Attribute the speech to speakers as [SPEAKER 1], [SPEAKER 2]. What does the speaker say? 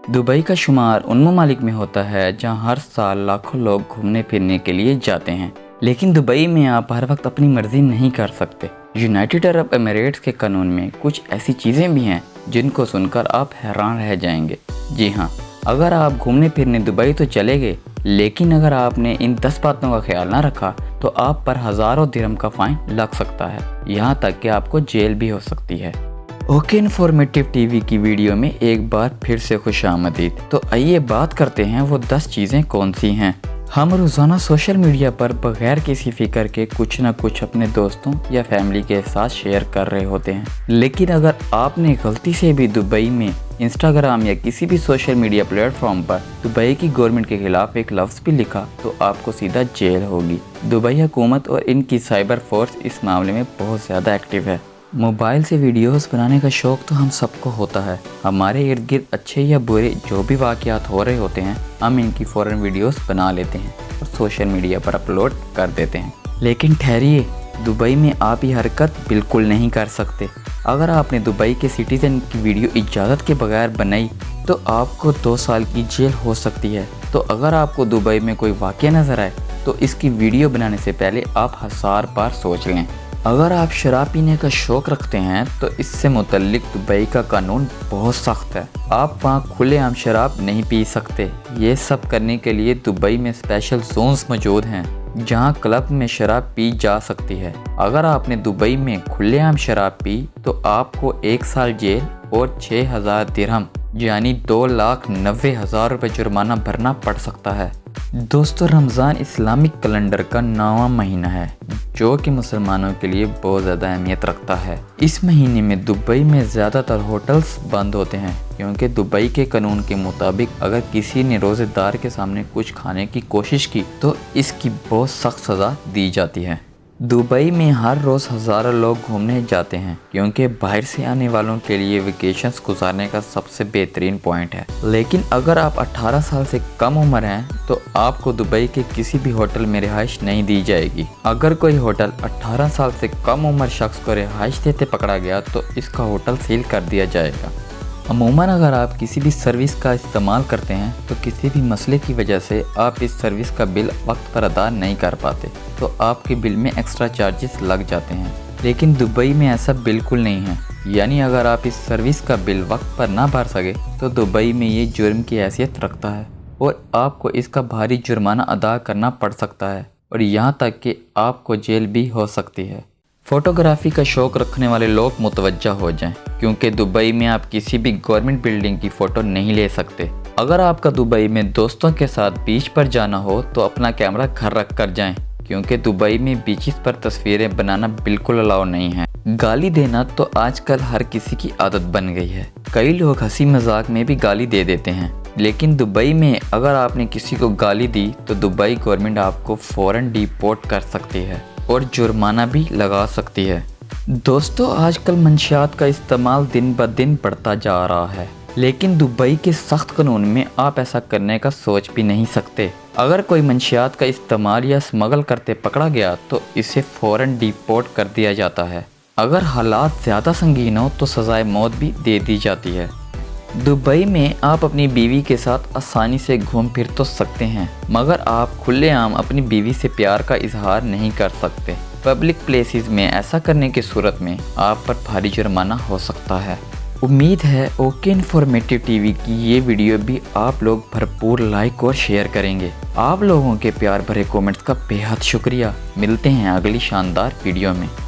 [SPEAKER 1] Dubai का शुमार उन ममालिक में होता है जहां हर साल लाखों लोग घूमने फिरने के लिए जाते हैं, लेकिन दुबई में आप हर वक्त अपनी मर्जी नहीं कर सकते। यूनाइटेड अरब एमिरेट्स के कानून में कुछ ऐसी चीज़ें भी हैं जिनको सुनकर आप हैरान रह जाएंगे। जी हाँ, अगर आप घूमने फिरने दुबई तो चले गए, लेकिन अगर आपने इन 10 बातों का ख्याल ना रखा तो आप पर हज़ारों दिरहम का फ़ाइन लग सकता है, यहाँ तक कि आपको जेल भी हो सकती है। ओके इन्फॉर्मेटिव टीवी की वीडियो में एक बार फिर से खुशामदीद। तो आइए बात करते हैं वो 10 चीज़ें कौन सी हैं। हम रोज़ाना सोशल मीडिया पर बगैर किसी फ़िक्र के कुछ ना कुछ अपने दोस्तों या फैमिली के साथ शेयर कर रहे होते हैं, लेकिन अगर आपने गलती से भी दुबई में इंस्टाग्राम या किसी भी सोशल मीडिया प्लेटफॉर्म पर दुबई की गवर्नमेंट के खिलाफ एक लफ्ज़ भी लिखा तो आपको सीधा जेल होगी। दुबई हुकूमत और इनकी साइबर फोर्स इस मामले में बहुत ज़्यादा एक्टिव है। मोबाइल से वीडियोस बनाने का शौक़ तो हम सबको होता है। हमारे इर्द गिर्द अच्छे या बुरे जो भी वाक़यात हो रहे होते हैं, हम इनकी फ़ौरन वीडियोस बना लेते हैं और सोशल मीडिया पर अपलोड कर देते हैं। लेकिन ठहरिए, दुबई में आप ये हरकत बिल्कुल नहीं कर सकते। अगर आपने दुबई के सिटीज़न की वीडियो इजाज़त के बगैर बनाई तो आपको 2 साल की जेल हो सकती है। तो अगर आपको दुबई में कोई वाक़या नज़र आए तो इसकी वीडियो बनाने से पहले आप 1000 बार सोच लें। अगर आप शराब पीने का शौक़ रखते हैं तो इससे मुतल्लिक दुबई का कानून बहुत सख्त है। आप वहाँ खुलेआम शराब नहीं पी सकते। ये सब करने के लिए दुबई में स्पेशल जोन्स मौजूद हैं जहाँ क्लब में शराब पी जा सकती है। अगर आपने दुबई में खुलेआम शराब पी तो आपको 1 साल जेल और 6000 दिरहम यानी 2,90,000 रुपये जुर्माना भरना पड़ सकता है। दोस्तों, रमज़ान इस्लामिक कैलेंडर का 9वां महीना है जो कि मुसलमानों के लिए बहुत ज़्यादा अहमियत रखता है। इस महीने में दुबई में ज़्यादातर होटल्स बंद होते हैं क्योंकि दुबई के कानून के मुताबिक अगर किसी ने रोज़ेदार के सामने कुछ खाने की कोशिश की तो इसकी बहुत सख्त सज़ा दी जाती है। दुबई में हर रोज़ हज़ारों लोग घूमने जाते हैं क्योंकि बाहर से आने वालों के लिए वेकेशंस गुजारने का सबसे बेहतरीन पॉइंट है। लेकिन अगर आप 18 साल से कम उम्र हैं तो आपको दुबई के किसी भी होटल में रिहाइश नहीं दी जाएगी। अगर कोई होटल 18 साल से कम उम्र शख्स को रिहाइश देते पकड़ा गया तो इसका होटल सील कर दिया जाएगा। अमूमन अगर आप किसी भी सर्विस का इस्तेमाल करते हैं तो किसी भी मसले की वजह से आप इस सर्विस का बिल वक्त पर अदा नहीं कर पाते तो आपके बिल में एक्स्ट्रा चार्जेस लग जाते हैं। लेकिन दुबई में ऐसा बिल्कुल नहीं है, यानी अगर आप इस सर्विस का बिल वक्त पर ना भर सके तो दुबई में ये जुर्म की हैसियत रखता है और आपको इसका भारी जुर्माना अदा करना पड़ सकता है और यहाँ तक कि आपको जेल भी हो सकती है। फ़ोटोग्राफ़ी का शौक़ रखने वाले लोग मुतवज्जा हो जाएं क्योंकि दुबई में आप किसी भी गवर्नमेंट बिल्डिंग की फ़ोटो नहीं ले सकते। अगर आपका दुबई में दोस्तों के साथ बीच पर जाना हो तो अपना कैमरा घर रख कर जाएं क्योंकि दुबई में बीचेस पर तस्वीरें बनाना बिल्कुल अलाउ नहीं है। गाली देना तो आजकल हर किसी की आदत बन गई है। कई लोग हंसी मजाक में भी गाली दे देते हैं, लेकिन दुबई में अगर आपने किसी को गाली दी तो दुबई गवर्नमेंट आपको फ़ौरन डिपोर्ट कर सकती है और जुर्माना भी लगा सकती है। दोस्तों, आजकल मंशियात का इस्तेमाल दिन ब दिन बढ़ता जा रहा है, लेकिन दुबई के सख्त कानून में आप ऐसा करने का सोच भी नहीं सकते। अगर कोई मंशियात का इस्तेमाल या स्मगल करते पकड़ा गया तो इसे फ़ौरन डिपोर्ट कर दिया जाता है। अगर हालात ज़्यादा संगीन हो तो सज़ाए मौत भी दे दी जाती है। दुबई में आप अपनी बीवी के साथ आसानी से घूम फिर तो सकते हैं, मगर आप खुलेआम अपनी बीवी से प्यार का इजहार नहीं कर सकते। पब्लिक प्लेसेस में ऐसा करने की सूरत में आप पर भारी जुर्माना हो सकता है। उम्मीद है ओके इन्फॉर्मेटिव टीवी की ये वीडियो भी आप लोग भरपूर लाइक और शेयर करेंगे। आप लोगों के प्यार भरे कमेंट्स का बेहद शुक्रिया। मिलते हैं अगली शानदार वीडियो में।